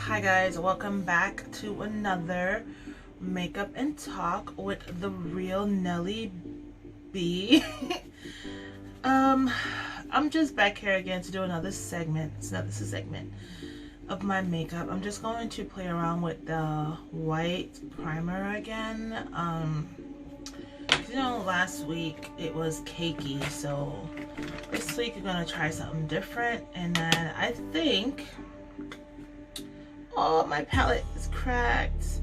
Hi guys, welcome back to another makeup and talk with the real Nelly B. I'm just back here again to do another segment. This is a segment of my makeup. I'm just going to play around with the white primer again. You know, last week it was cakey, so this week we're gonna try something different. And then I think, oh, my palette is cracked.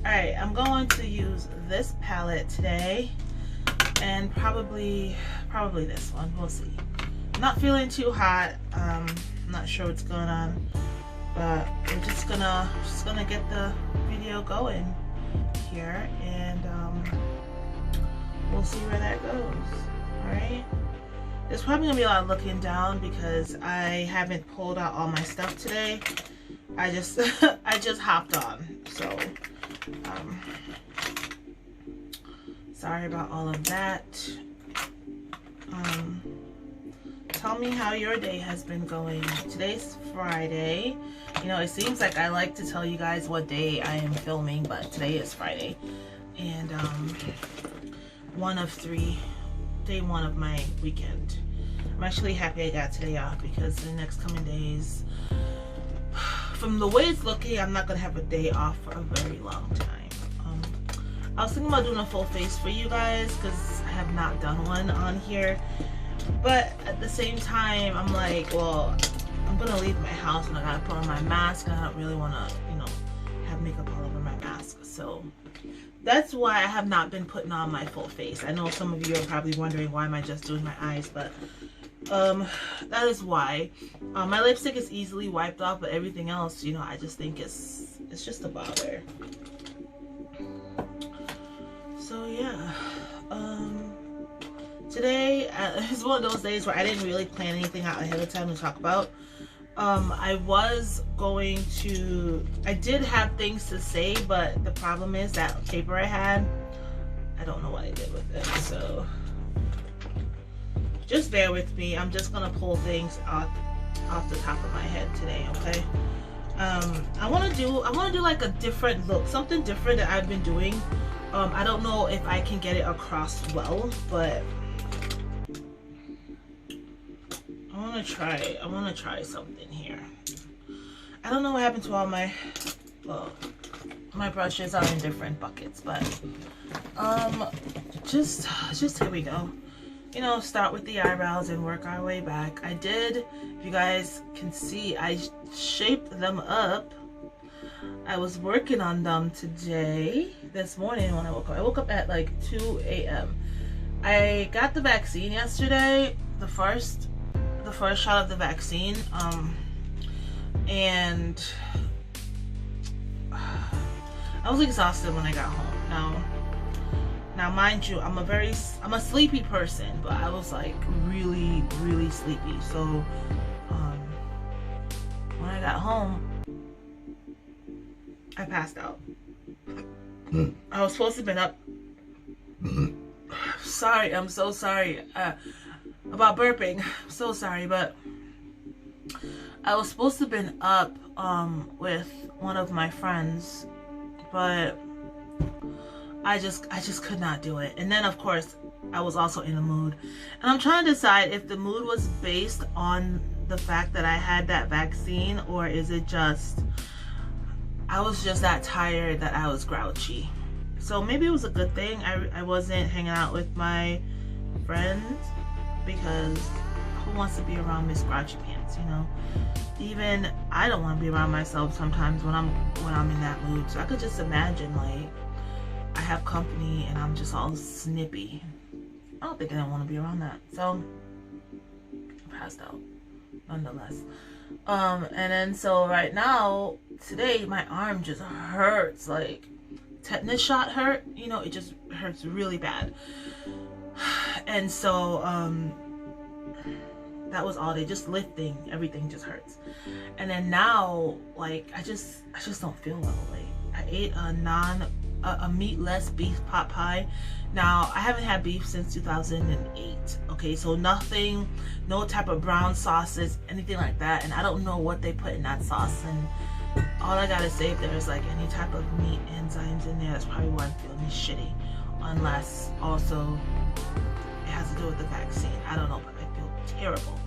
All right, I'm going to use this palette today, and probably this one. We'll see. Not feeling too hot. Not sure what's going on, but we're just gonna get the video going here, and we'll see where that goes. All right. There's probably gonna be a lot of looking down because I haven't pulled out all my stuff today. I just hopped on, so sorry about all of that. Tell me how your day has been going. Today's Friday. You know, it seems like I like to tell you guys what day I am filming, but today is Friday, and day one of my weekend. I'm actually happy I got today off because the next coming days, from the way it's looking, I'm not gonna have a day off for a very long time. I was thinking about doing a full face for you guys because I have not done one on here, but at the same time I'm like, well, I'm gonna leave my house and I gotta put on my mask, and I don't really want to, you know, have makeup all over my mask. So that's why I have not been putting on my full face. I know some of you are probably wondering, why am I just doing my eyes? But that is why. My lipstick is easily wiped off, but everything else, you know, I just think it's just a bother. So yeah, today is one of those days where I didn't really plan anything out ahead of time to talk about. I did have things to say, but the problem is that paper I had, I don't know what I did with it, so just bear with me. I'm just gonna pull things off the top of my head today, okay? I want to do like a different look, something different that I've been doing. I don't know if I can get it across well, but I want to try something here. I don't know what happened to all my, well, my brushes are in different buckets, but just here we go. You know, start with the eyebrows and work our way back. I did, if you guys can see, I shaped them up. I was working on them this morning when I woke up. I woke up at like 2 a.m. I got the vaccine yesterday, the first shot of the vaccine, and I was exhausted when I got home. Now mind you, I'm a sleepy person, but I was like really sleepy. So when I got home, I passed out. I was supposed to have been up. Sorry, I'm so sorry about burping. I'm so sorry, but I was supposed to have been up with one of my friends, but I just could not do it. And then of course I was also in a mood, and I'm trying to decide if the mood was based on the fact that I had that vaccine, or is it just I was just that tired that I was grouchy. So maybe it was a good thing I wasn't hanging out with my friends, because who wants to be around Miss Grouchy Pants, you know? Even I don't want to be around myself sometimes when I'm in that mood. So I could just imagine, like, I have company and I'm just all snippy. I don't think I don't want to be around that. So I passed out nonetheless. And then so right now, today, my arm just hurts, like tetanus shot hurt, you know, it just hurts really bad. And so that was all day, just lifting, everything just hurts. And then now, like, I just don't feel well. Like, I ate a meatless beef pot pie. Now, I haven't had beef since 2008. Okay, so nothing, no type of brown sauces, anything like that. And I don't know what they put in that sauce. And all I gotta say, if there's like any type of meat enzymes in there, that's probably why I'm feeling shitty. Unless also it has to do with the vaccine. I don't know, but I feel terrible.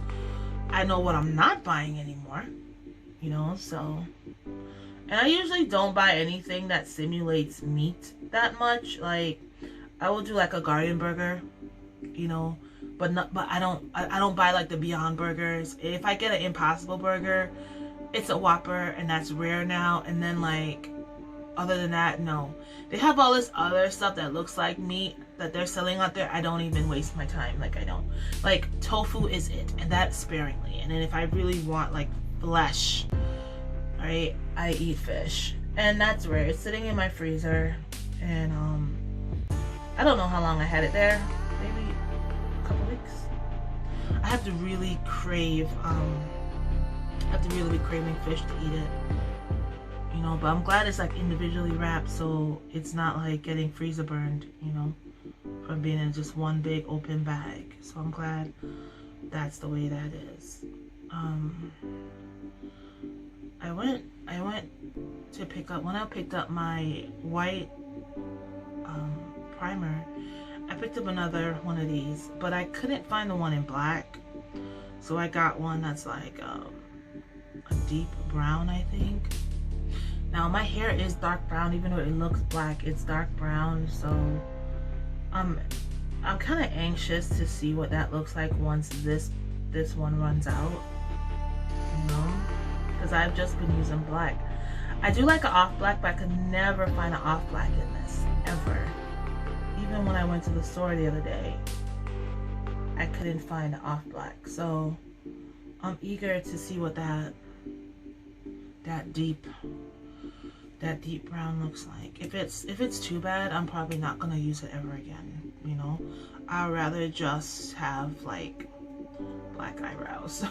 I know what I'm not buying anymore, you know, so. And I usually don't buy anything that simulates meat that much. Like, I will do like a garden burger, you know, but I don't buy like the Beyond Burgers. If I get an Impossible Burger, it's a Whopper, and that's rare now. And then like, other than that, no. They have all this other stuff that looks like meat that they're selling out there. I don't even waste my time. Like, I don't. Like, tofu is it, and that's sparingly. And then if I really want like flesh, right, I eat fish, and that's rare. It's sitting in my freezer, and I don't know how long I had it there. Maybe a couple weeks. I have to really crave I have to really be craving fish to eat it, you know. But I'm glad it's like individually wrapped, so it's not like getting freezer burned, you know, from being in just one big open bag. So I'm glad that's the way that is. I went to pick up, when I picked up my white primer, I picked up another one of these, but I couldn't find the one in black, so I got one that's like a deep brown, I think. Now my hair is dark brown, even though it looks black, it's dark brown. So I'm kind of anxious to see what that looks like once this one runs out, you know, because I've just been using black. I do like an off black, but I could never find an off black in this, ever. Even when I went to the store the other day, I couldn't find an off black. So I'm eager to see what that deep brown looks like. If it's too bad, I'm probably not gonna use it ever again, you know. I'd rather just have like black eyebrows.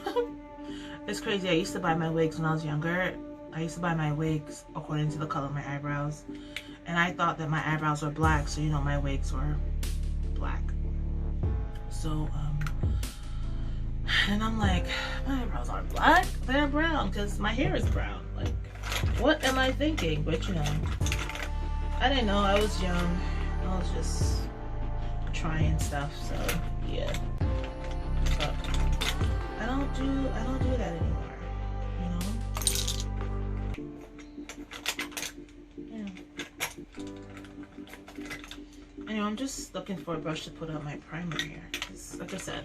It's crazy. I used to buy my wigs when I was younger. I used to buy my wigs according to the color of my eyebrows, and I thought that my eyebrows were black, so you know my wigs were black. So and I'm like, my eyebrows aren't black, they're brown, because my hair is brown. Like, what am I thinking? But you know, I didn't know. I was young. I was just trying stuff. So yeah. But I don't do that anymore. You know. Yeah. Anyway, I'm just looking for a brush to put on my primer here. Like I said,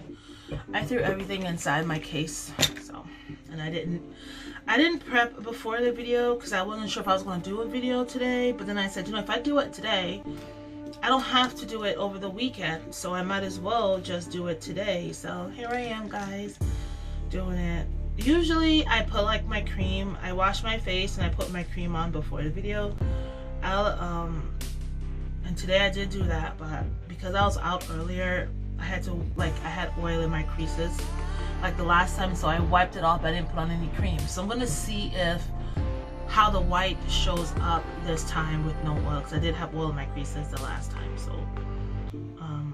I threw everything inside my case, so, and I didn't prep before the video because I wasn't sure if I was going to do a video today. But then I said, you know, if I do it today, I don't have to do it over the weekend, so I might as well just do it today. So here I am, guys, doing it. Usually I put like my cream, I wash my face and I put my cream on before the video. And today I did do that, but because I was out earlier, I had oil in my creases like the last time, so I wiped it off. I didn't put on any cream. So I'm gonna see how the white shows up this time with no oil, because I did have oil in my creases the last time. So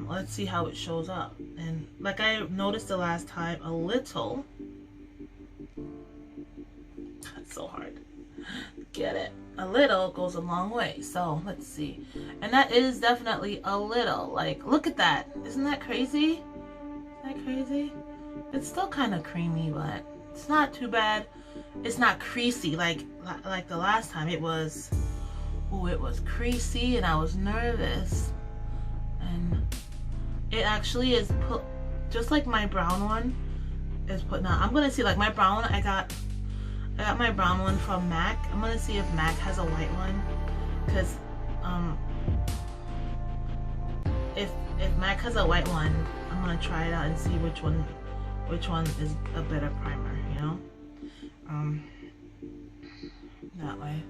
let's see how it shows up. And like I noticed the last time, a little, that's so hard, get it, a little goes a long way. So let's see, and that is definitely a little. Like, look at that, isn't that crazy? Isn't that crazy? It's still kind of creamy, but it's not too bad. It's not creasy like the last time. It was, oh, it was creasy and I was nervous. And it actually is put, just like my brown one is put now. I'm gonna see, like my brown one, I got my brown one from MAC. I'm gonna see if MAC has a white one, because if MAC has a white one, I'm gonna try it out and see which one is a better primer, you know. That way,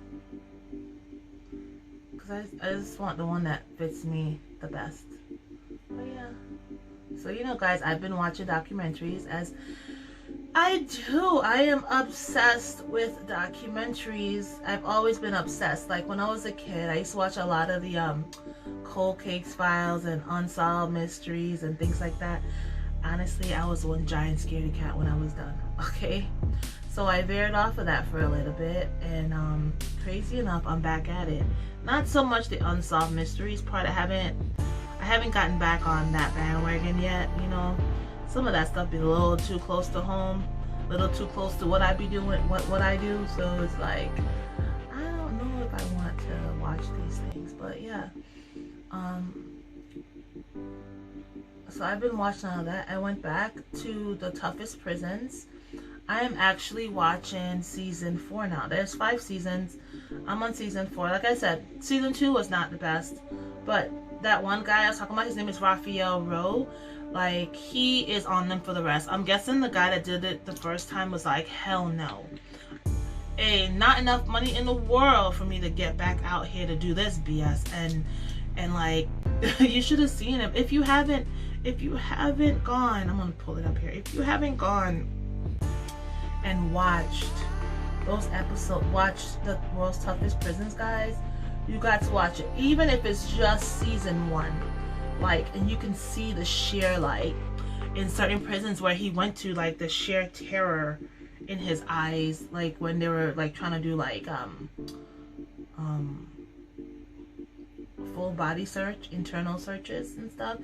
because I just want the one that fits me the best. But yeah, so you know, guys, I've been watching documentaries, as I do. I am obsessed with documentaries. I've always been obsessed. Like when I was a kid, I used to watch a lot of the Cold Case Files and Unsolved Mysteries and things like that. Honestly, I was one giant scaredy cat when I was done. Okay, So I veered off of that for a little bit, and crazy enough, I'm back at it. Not so much the unsolved mysteries part. I haven't gotten back on that bandwagon yet. You know, some of that stuff be a little too close to home, a little too close to what I be doing, what I do. So it's like, I don't know if I want to watch these things, but yeah. So I've been watching all that. I went back to The Toughest Prisons. I am actually watching season 4 now. There's 5 seasons. I'm on season 4. Like I said, season 2 was not the best, but that one guy I was talking about, his name is Raphael Rowe. Like, he is on them for the rest. I'm guessing the guy that did it the first time was like, hell no. Not enough money in the world for me to get back out here to do this BS. And like, you should have seen him. If you haven't gone, I'm gonna pull it up here. If you haven't gone and watched those episodes, watched the World's Toughest Prisons, guys, you got to watch it, even if it's just season 1. Like, and you can see the sheer, like, in certain prisons where he went to, like, the sheer terror in his eyes, like when they were like trying to do like full body search, internal searches and stuff.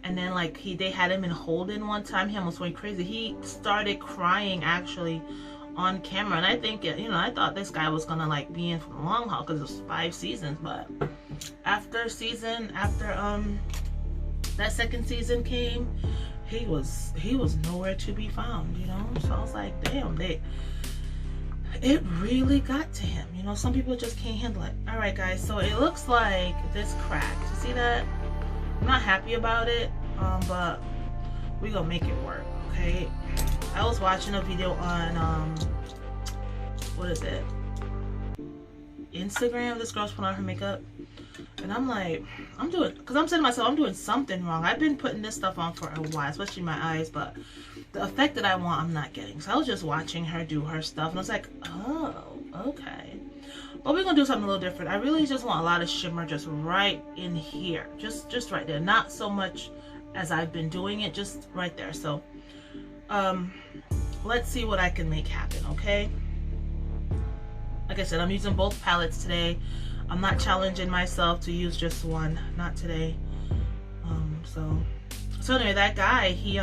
And then like they had him in holding one time. He almost went crazy. He started crying actually on camera, and I think I thought this guy was gonna like be in for the long haul because it was 5 seasons. But after that second season came, he was nowhere to be found, you know. So I was like, damn, it really got to him, you know. Some people just can't handle it. All right, guys, so it looks like this cracked. You see that? I'm not happy about it, but we gonna make it work, okay? I was watching a video on what is it, Instagram. This girl's putting on her makeup, and I'm like, because I'm saying to myself, I'm doing something wrong. I've been putting this stuff on for a while, especially my eyes, but the effect that I want, I'm not getting. So I was just watching her do her stuff, and I was like, oh, okay. But we're gonna do something a little different. I really just want a lot of shimmer just right in here, just right there. Not so much as I've been doing it, just right there. So let's see what I can make happen, okay? Like I said, I'm using both palettes today. I'm not challenging myself to use just one, not today. So anyway, that guy, he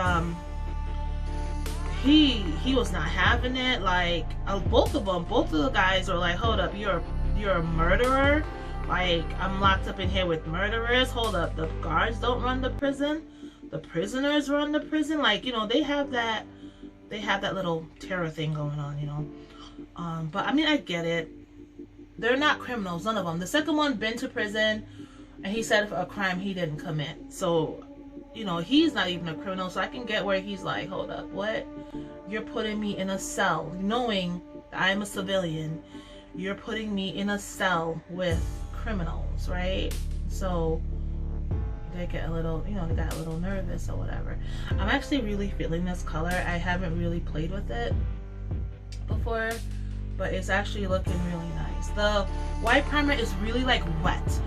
was not having it. Like, both of the guys were like, hold up, you're a murderer. Like, I'm locked up in here with murderers. Hold up, the guards don't run the prison, the prisoners run the prison. Like, you know, they have that little terror thing going on, you know. But I mean, I get it. They're not criminals, none of them. The second one been to prison, and he said for a crime he didn't commit. So, you know, he's not even a criminal. So I can get where he's like, hold up, what? You're putting me in a cell, knowing I'm a civilian. You're putting me in a cell with criminals, right? So they get a little, you know, they got a little nervous or whatever. I'm actually really feeling this color. I haven't really played with it before, but it's actually looking really nice. The white primer is really like wet.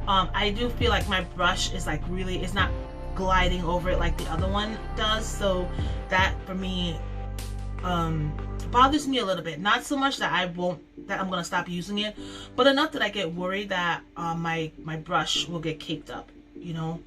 I do feel like my brush is like really, it's not gliding over it like the other one does. So that for me bothers me a little bit. Not so much that I'm gonna stop using it, but enough that I get worried that my brush will get caked up, you know.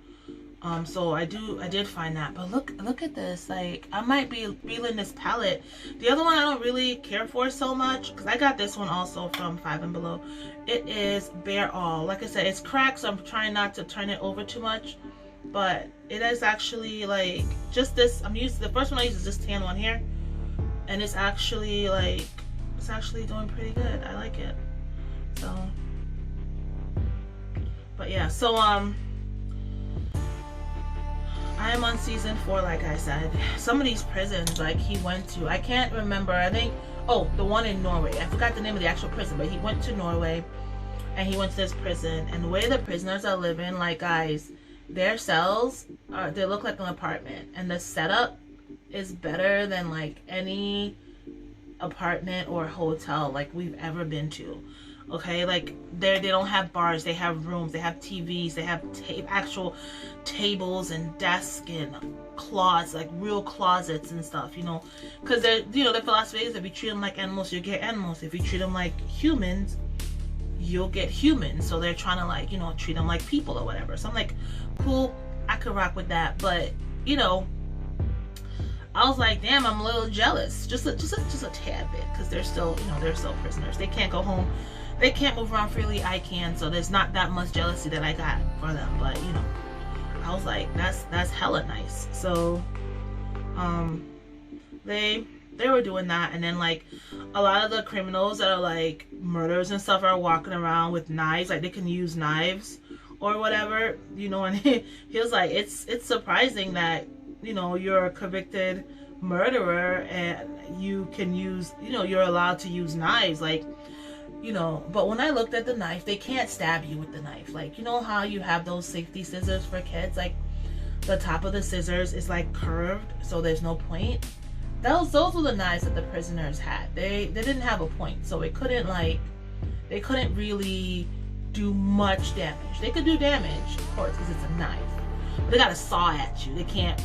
So I did find that. But look at this. Like, I might be feeling this palette. The other one I don't really care for so much, because I got this one also from Five and Below. It is Bare All. Like I said, it's cracked, so I'm trying not to turn it over too much. But it is actually like just this. The first one I use is this tan one here, and it's actually like, it's actually doing pretty good. I like it. So, but yeah, so I am on season 4, like I said. Some of these prisons, like, he went to, I can't remember, I think, oh, the one in Norway. I forgot the name of the actual prison, but he went to Norway, and he went to this prison, and the way the prisoners are living, like, guys, their cells, they look like an apartment, and the setup is better than, like, any apartment or hotel like we've ever been to. Okay, like they don't have bars, they have rooms, they have TVs, they have actual tables and desks and closets, like real closets and stuff, you know, because they're, you know, their philosophy is if you treat them like animals, you get animals. If you treat them like humans, you'll get humans. So they're trying to, like, you know, treat them like people or whatever. So I'm like, cool, I could rock with that. But, you know, I was like, damn, I'm a little jealous, just a tad bit, because they're still, you know, they're still prisoners. They can't go home. They can't move around freely. I can, so there's not that much jealousy that I got for them. But, you know, I was like, that's hella nice. So, they were doing that, and then like a lot of the criminals that are like murderers and stuff are walking around with knives, like they can use knives or whatever, you know. And he was like, it's surprising that, you know, you're a convicted murderer and you can use, you know, you're allowed to use knives, like, you know. But when I looked at the knife, they can't stab you with the knife. Like, you know how you have those safety scissors for kids, like the top of the scissors is like curved, so there's no point. Those were the knives that the prisoners had. They didn't have a point, so it couldn't, like, they couldn't really do much damage. They could do damage, of course, because it's a knife, but they got a saw at you. They can't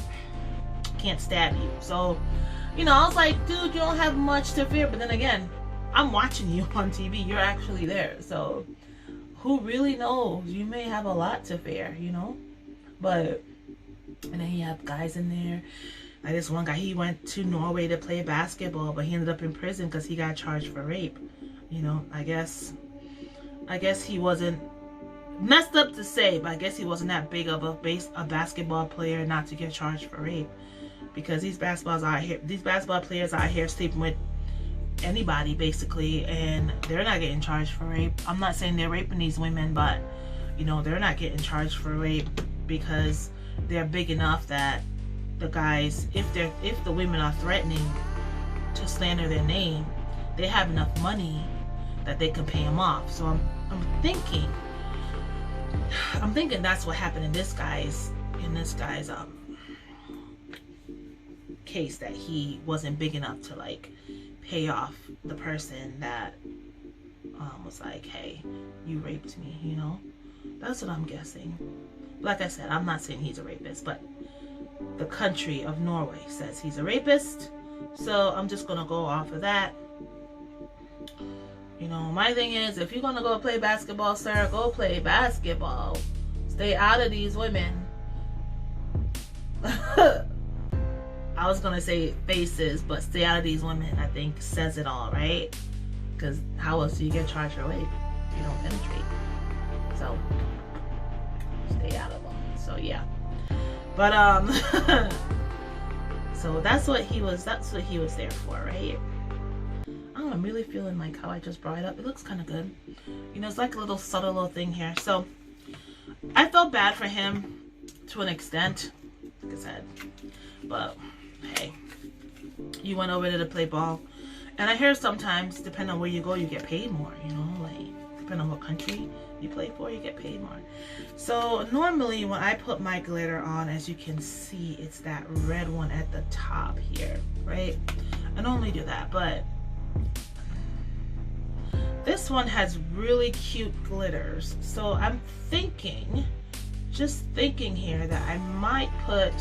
stab you. So, you know, I was like, dude, you don't have much to fear. But then again, I'm watching you on TV. You're actually there. So who really knows? You may have a lot to fear, you know? But, and then you have guys in there. Like this one guy, he went to Norway to play basketball, but he ended up in prison because he got charged for rape. You know, I guess he wasn't, messed up to say, but I guess he wasn't that big of a basketball player not to get charged for rape. Because these basketball players out here sleeping with anybody basically, and they're not getting charged for rape. I'm not saying they're raping these women, but you know, they're not getting charged for rape because they're big enough that the guys, if the women are threatening to slander their name, they have enough money that they can pay them off. So I'm thinking that's what happened in this guy's case, that he wasn't big enough to like pay off the person that was like, hey, you raped me, you know. That's what I'm guessing. Like I said, I'm not saying he's a rapist, but the country of Norway says he's a rapist, so I'm just gonna go off of that. You know, my thing is, if you're gonna go play basketball, sir, go play basketball. Stay out of these women. I was gonna say faces, but stay out of these women, I think, says it all, right? Because how else do you get charged for rape if you don't penetrate? So stay out of them. So yeah. But so that's what he was there for, right? Oh, I'm really feeling like how I just brought it up. It looks kind of good. You know, it's like a little subtle little thing here. So I felt bad for him to an extent, like I said. But hey, you went over there to play ball. And I hear sometimes, depending on where you go, you get paid more, you know, like depending on what country you play for, you get paid more. So normally when I put my glitter on, as you can see, it's that red one at the top here, right? I normally do that, but this one has really cute glitters. So I'm thinking, just thinking here, that I might put,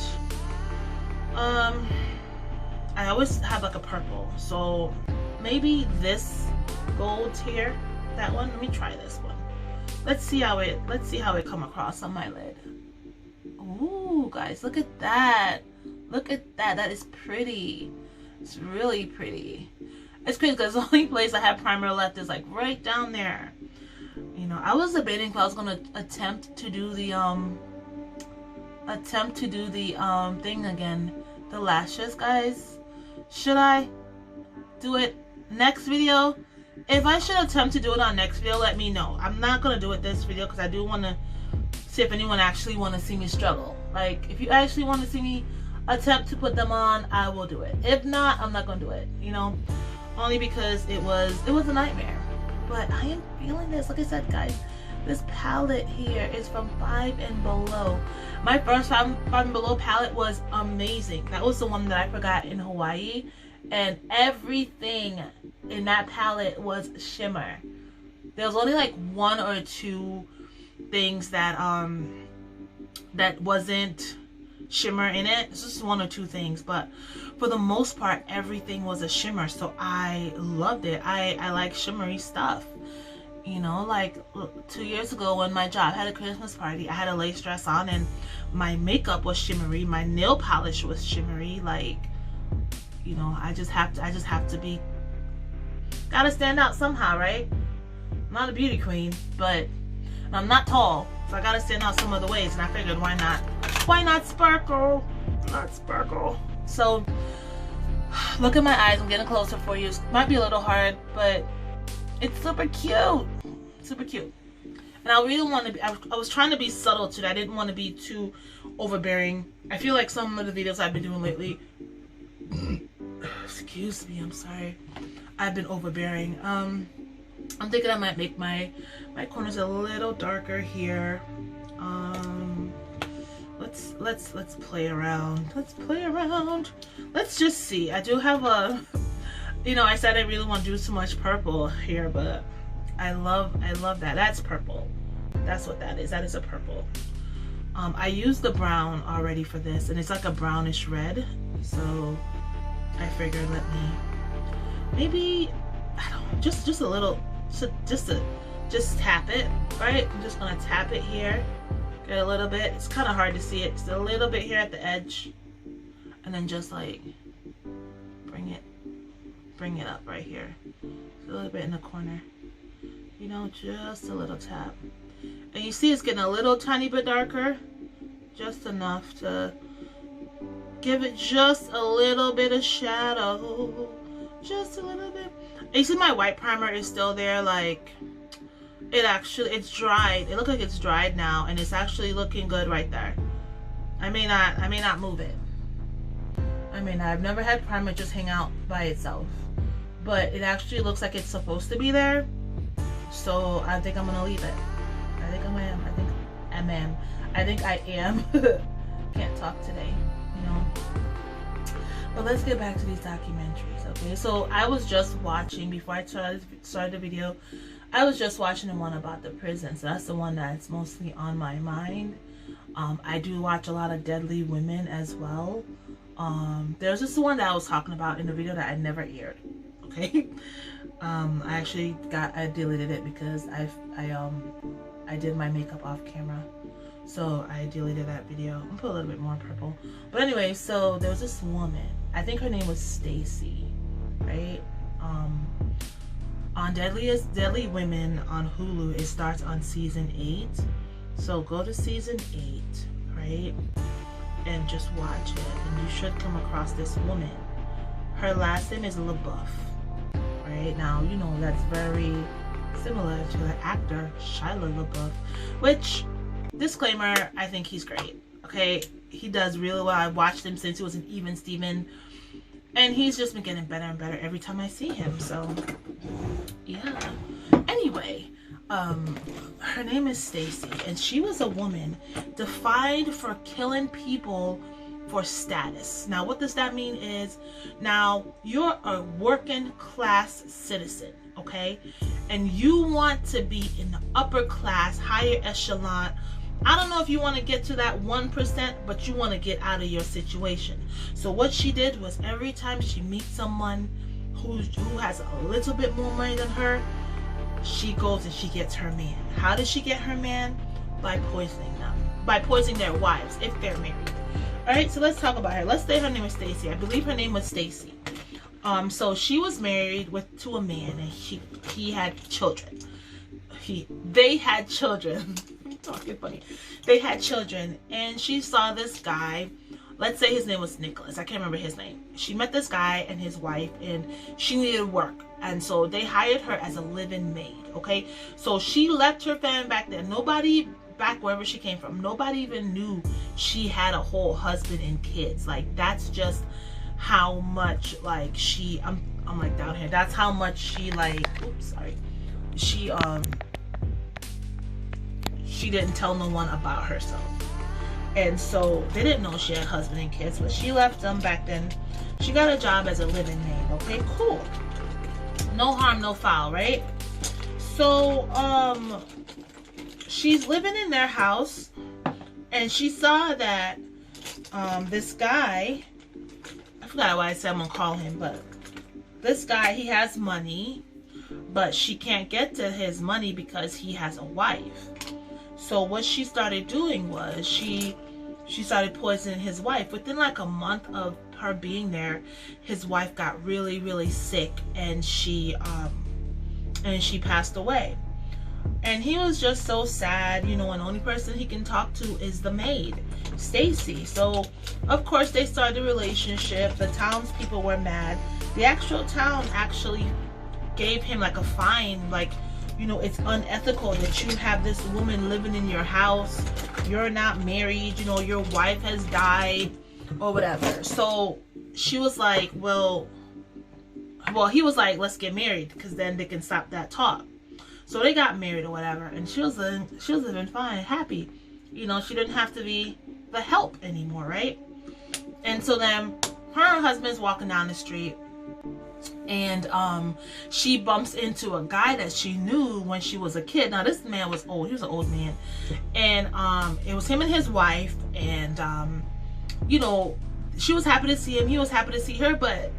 I always have like a purple, so maybe this gold here, that one. Let me try this one. Let's see how it come across on my lid. Ooh, guys, look at that. Look at that. That is pretty. It's really pretty. It's crazy because the only place I have primer left is like right down there. You know, I was debating if I was gonna attempt to do the thing again, the lashes, guys. Should I do it next video? If I should attempt to do it on next video, let me know. I'm not gonna do it this video because I do want to see if anyone actually want to see me struggle. Like, if you actually want to see me attempt to put them on, I will do it. If not, I'm not gonna do it, you know, only because it was a nightmare. But I am feeling this. Like I said, guys, this palette here is from Five and Below. My first Five and Below palette was amazing. That was the one that I forgot in Hawaii, and everything in that palette was shimmer. There was only like one or two things that wasn't shimmer in it. It's just one or two things, but for the most part everything was a shimmer, so I loved it. I like shimmery stuff, you know. Like 2 years ago when my job had a Christmas party, I had a lace dress on and my makeup was shimmery, my nail polish was shimmery. Like, you know, I just have to be, gotta stand out somehow, right? I'm not a beauty queen, but I'm not tall, so I gotta stand out some other ways, and I figured why not sparkle, So look at my eyes. I'm getting closer for you. It might be a little hard, but it's super cute. And I really want to be, I was trying to be subtle today. I didn't want to be too overbearing. I feel like some of the videos I've been doing lately, excuse me, I'm sorry, I've been overbearing. I'm thinking I might make my corners a little darker here. Let's play around. Let's just see. I do have a, you know, I said I really want to do too much purple here, but I love that. That's purple. That's what that is. That is a purple. I used the brown already for this, and it's like a brownish red. So I figured, let me maybe, I don't know, just a little, just tap it, right? I'm just gonna tap it here. Get a little bit. It's kind of hard to see it. Just a little bit here at the edge, and then just like bring it up right here. Just a little bit in the corner. You know, just a little tap. And you see it's getting a little tiny bit darker, just enough to give it just a little bit of shadow, just a little bit. And you see my white primer is still there. Like, it's dried. It looks like it's dried now, and it's actually looking good right there. I may not move it. I've never had primer just hang out by itself, but it actually looks like it's supposed to be there. So I think I'm gonna leave it. I think I am. Can't talk today, you know. But let's get back to these documentaries, okay? So I was just watching, before I started the video, I was just watching the one about the prison. So that's the one that's mostly on my mind. I do watch a lot of Deadly Women as well. There's just the one that I was talking about in the video that I never aired, okay? I deleted it because I did my makeup off camera. So I deleted that video. I'm gonna put a little bit more purple. But anyway, so there was this woman. I think her name was Stacy, right? On Deadly Women on Hulu, it starts on season 8. So go to season 8, right? And just watch it. And you should come across this woman. Her last name is LaBeouf, right? Now, you know, that's very similar to the actor Shia LaBeouf, which, disclaimer, I think he's great, okay? He does really well. I watched him since he was an Even Steven, and he's just been getting better and better every time I see him. So yeah, anyway, her name is Stacy, and she was a woman defined for killing people for status. Now what does that mean is, now you're a working class citizen, okay, and you want to be in the upper class, higher echelon. I don't know if you want to get to that 1%, but you want to get out of your situation. So what she did was, every time she meets someone who has a little bit more money than her, she goes and she gets her man. How does she get her man? By poisoning them. By poisoning their wives if they're married. Alright, so let's talk about her. Let's say her name is Stacy. I believe her name was Stacy. So she was married to a man, and he had children. They had children. I'm talking funny. They had children, and she saw this guy. Let's say his name was Nicholas. I can't remember his name. She met this guy and his wife, and she needed work, and so they hired her as a live-in maid. Okay, so she left her family back there. Nobody back wherever she came from, nobody even knew she had a whole husband and kids. Like, that's just how much, like, I'm like down here. That's how much she, like, oops, sorry. She didn't tell no one about herself. And so they didn't know she had a husband and kids, but she left them back then. She got a job as a living maid. Okay, cool. No harm, no foul, right? So, she's living in their house, and she saw that this guy, I forgot why I said I'm gonna call him, but this guy, he has money, but she can't get to his money because he has a wife. So what she started doing was she started poisoning his wife. Within like a month of her being there, his wife got really, really sick, and she passed away. And he was just so sad, you know, and the only person he can talk to is the maid, Stacy. So of course they started a relationship. The townspeople were mad. The actual town actually gave him like a fine, like, you know, it's unethical that you have this woman living in your house. You're not married, you know, your wife has died or whatever. So she was like, well, he was like, let's get married, because then they can stop that talk. So they got married or whatever, and she was living fine, happy. You know, she didn't have to be the help anymore, right? And so then her husband's walking down the street, and she bumps into a guy that she knew when she was a kid. Now this man was old. He was an old man, and it was him and his wife, and you know, she was happy to see him, he was happy to see her, but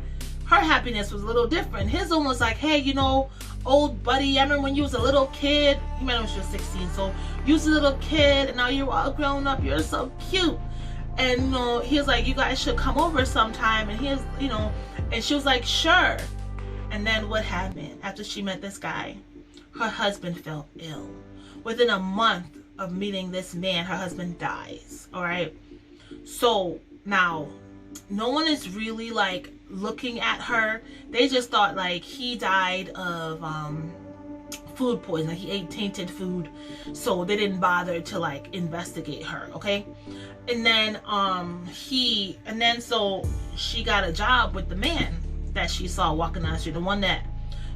her happiness was a little different. His almost like, hey, you know, old buddy, I remember when you was a little kid. You met him when she was 16, so you was a little kid, and now you're all grown up, you're so cute. And you know, he was like, you guys should come over sometime. And he was, you know, and she was like, sure. And then what happened? After she met this guy, her husband fell ill. Within a month of meeting this man, her husband dies. All right. So now no one is really like looking at her. They just thought like he died of food poisoning. He ate tainted food, so they didn't bother to like investigate her. Okay. And then so she got a job with the man that she saw walking down the street, the one that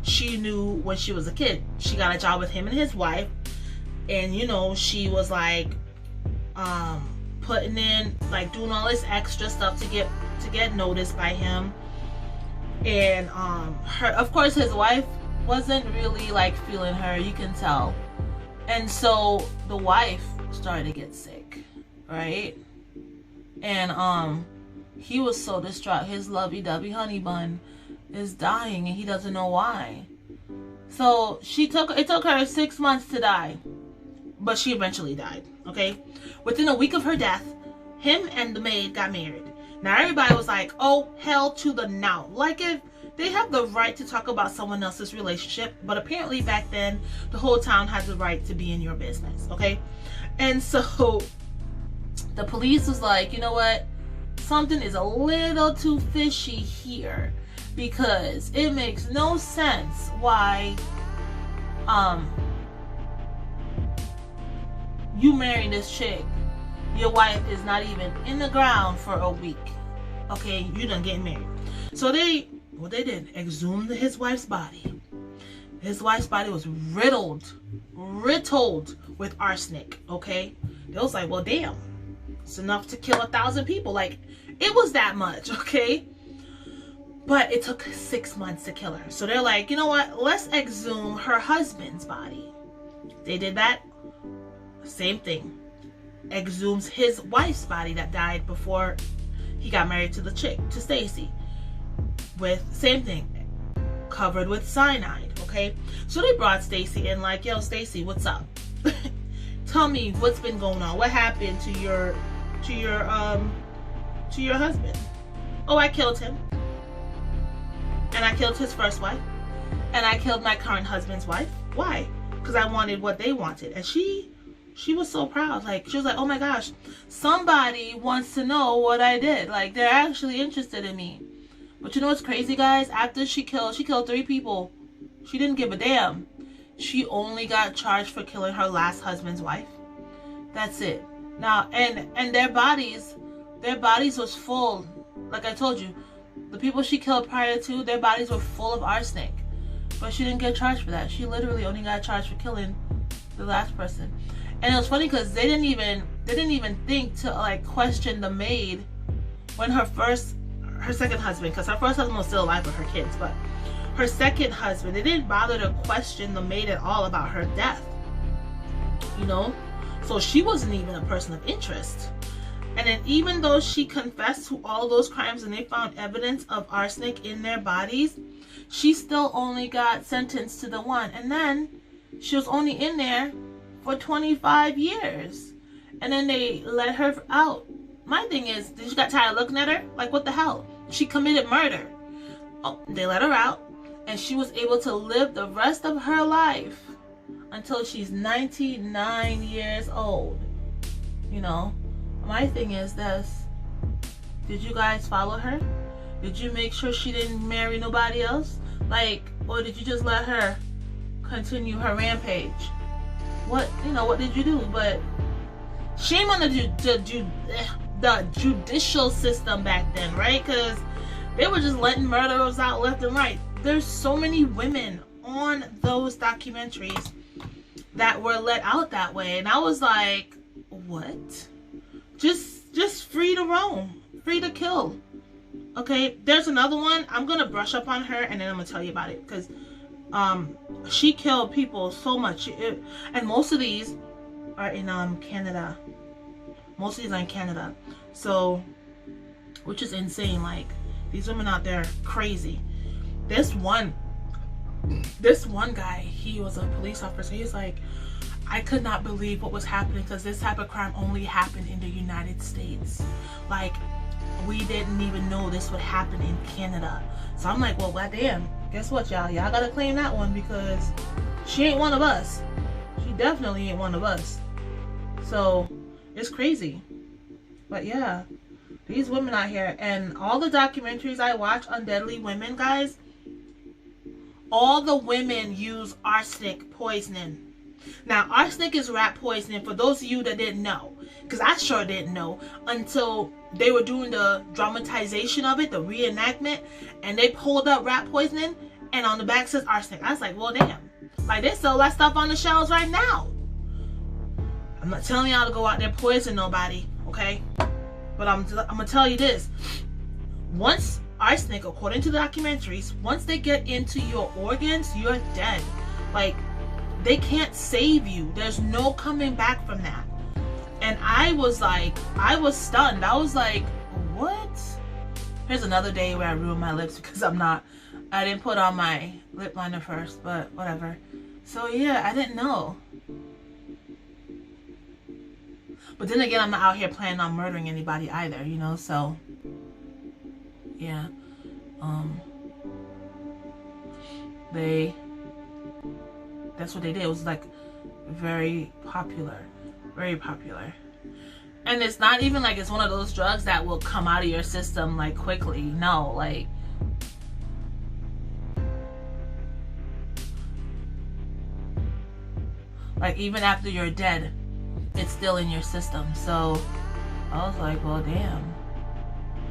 she knew when she was a kid. She got a job with him and his wife, and you know, she was like putting in, like doing all this extra stuff to get noticed by him. And of course his wife wasn't really like feeling her, you can tell. And so the wife started to get sick, right? And he was so distraught. His lovey-dovey honey bun is dying, and he doesn't know why. So it took her 6 months to die, but she eventually died. Okay, within a week of her death, him and the maid got married. Now everybody was like, oh, hell to the no. Like, if they have the right to talk about someone else's relationship, but apparently back then the whole town had the right to be in your business. Okay, and so the police was like, you know what, something is a little too fishy here, because it makes no sense why you marry this chick, your wife is not even in the ground for a week. Okay, you done getting married. So they did, exhumed his wife's body. His wife's body was riddled with arsenic. Okay, it was like, well, damn, it's enough to kill 1,000 people. Like, it was that much. Okay, but it took 6 months to kill her. So they're like, you know what, let's exhume her husband's body. They did that. Same thing, exhumes his wife's body that died before he got married to the chick, to Stacy, with same thing, covered with cyanide. Okay, so they brought Stacy in, like, yo, Stacy, what's up? Tell me what's been going on. What happened to your husband? Oh, I killed him, and I killed his first wife, and I killed my current husband's wife. Why? Because I wanted what they wanted. And she was so proud. Like, she was like, oh my gosh, somebody wants to know what I did. Like, they're actually interested in me. But you know what's crazy, guys? After she killed 3 people. She didn't give a damn. She only got charged for killing her last husband's wife. That's it. Now, and their bodies was full. Like I told you, the people she killed prior to, their bodies were full of arsenic. But she didn't get charged for that. She literally only got charged for killing the last person. And it was funny because they didn't even think to like question the maid when her her second husband, because her first husband was still alive with her kids, but her second husband, they didn't bother to question the maid at all about her death, you know. So she wasn't even a person of interest. And then even though she confessed to all those crimes and they found evidence of arsenic in their bodies, she still only got sentenced to the one. And then she was only in there for 25 years. And then they let her out. My thing is, did you got tired of looking at her? Like, what the hell? She committed murder. Oh, they let her out. And she was able to live the rest of her life until she's 99 years old. You know, my thing is this. Did you guys follow her? Did you make sure she didn't marry nobody else? Like, or did you just let her continue her rampage? What, you know, what did you do? But shame on the judicial system back then, right? Because they were just letting murderers out left and right. There's so many women on those documentaries that were let out that way, and I was like, what? Just free to roam, free to kill. Okay, there's another one. I'm gonna brush up on her and then I'm gonna tell you about it, because she killed people so much, and most of these are in Canada. Most of these are in Canada, so, which is insane. Like, these women out there crazy. This one guy, he was a police officer. He's like, I could not believe what was happening, because this type of crime only happened in the United States. Like, we didn't even know this would happen in Canada. So I'm like, well, goddamn, guess what, y'all gotta claim that one, because she ain't one of us. She definitely ain't one of us. So it's crazy. But yeah, these women out here, and all the documentaries I watch on deadly women, guys, all the women use arsenic poisoning. Now, arsenic is rat poisoning, for those of you that didn't know, because I sure didn't know until they were doing the dramatization of it, the reenactment, and they pulled up rat poisoning, and on the back says arsenic. I was like, well, damn. Like, they sell that stuff on the shelves right now. I'm not telling y'all to go out there poison nobody, okay? But I'm gonna tell you this. Once arsenic, according to the documentaries, once they get into your organs, you're dead. Like, they can't save you. There's no coming back from that. And I was like, I was stunned. I was like, what? Here's another day where I ruined my lips because I didn't put on my lip liner first, but whatever. So yeah, I didn't know. But then again, I'm not out here planning on murdering anybody either, you know, so yeah. That's what they did. It was like very popular. Very popular. And it's not even like it's one of those drugs that will come out of your system like quickly. No, like even after you're dead, it's still in your system. So I was like, well, damn,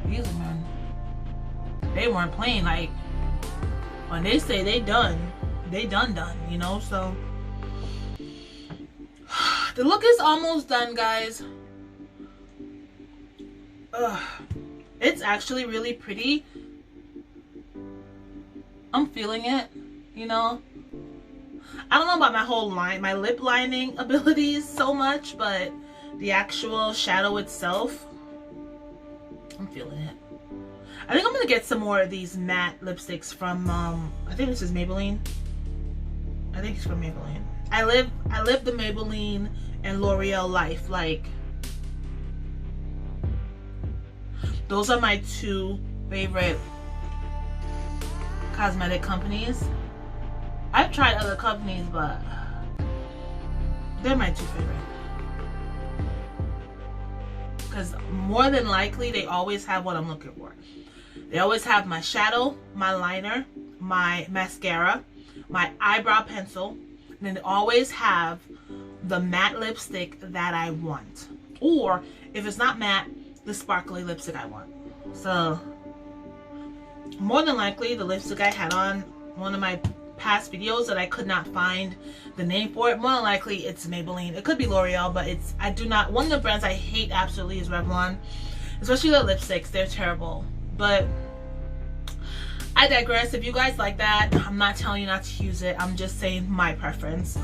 these men, they weren't playing. Like, when they say they done, you know. So the look is almost done, guys. It's actually really pretty. I'm feeling it, you know. I don't know about my lip lining abilities so much, but the actual shadow itself, I'm feeling it. I think I'm gonna get some more of these matte lipsticks from I think this is Maybelline. I think it's from Maybelline. I live the Maybelline and L'Oreal life. Like, those are my two favorite cosmetic companies. I've tried other companies, but they're my two favorite. Because more than likely, they always have what I'm looking for. They always have my shadow, my liner, my mascara, my eyebrow pencil, and then they always have the matte lipstick that I want. Or, if it's not matte, the sparkly lipstick I want. So, more than likely, the lipstick I had on one of my past videos that I could not find the name for it, more than likely it's Maybelline. It could be L'Oreal, but one of the brands I hate absolutely is Revlon. Especially the lipsticks, they're terrible. But I digress. If you guys like that, I'm not telling you not to use it. I'm just saying my preference.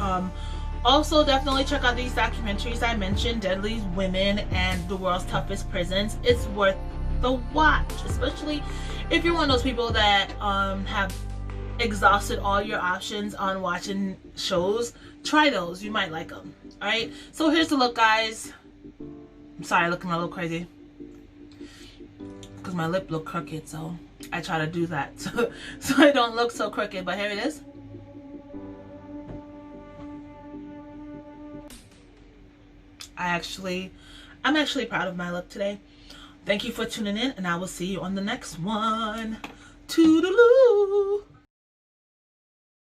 Also, definitely check out these documentaries I mentioned, Deadly Women and The World's Toughest Prisons. It's worth the watch, especially if you're one of those people that have exhausted all your options on watching shows. Try those. You might like them. Alright, so here's the look, guys. I'm sorry, looking a little crazy because my lip looked crooked, so I try to do that so I don't look so crooked, but here it is. I'm actually proud of my look today. Thank you for tuning in, and I will see you on the next one. Toodaloo!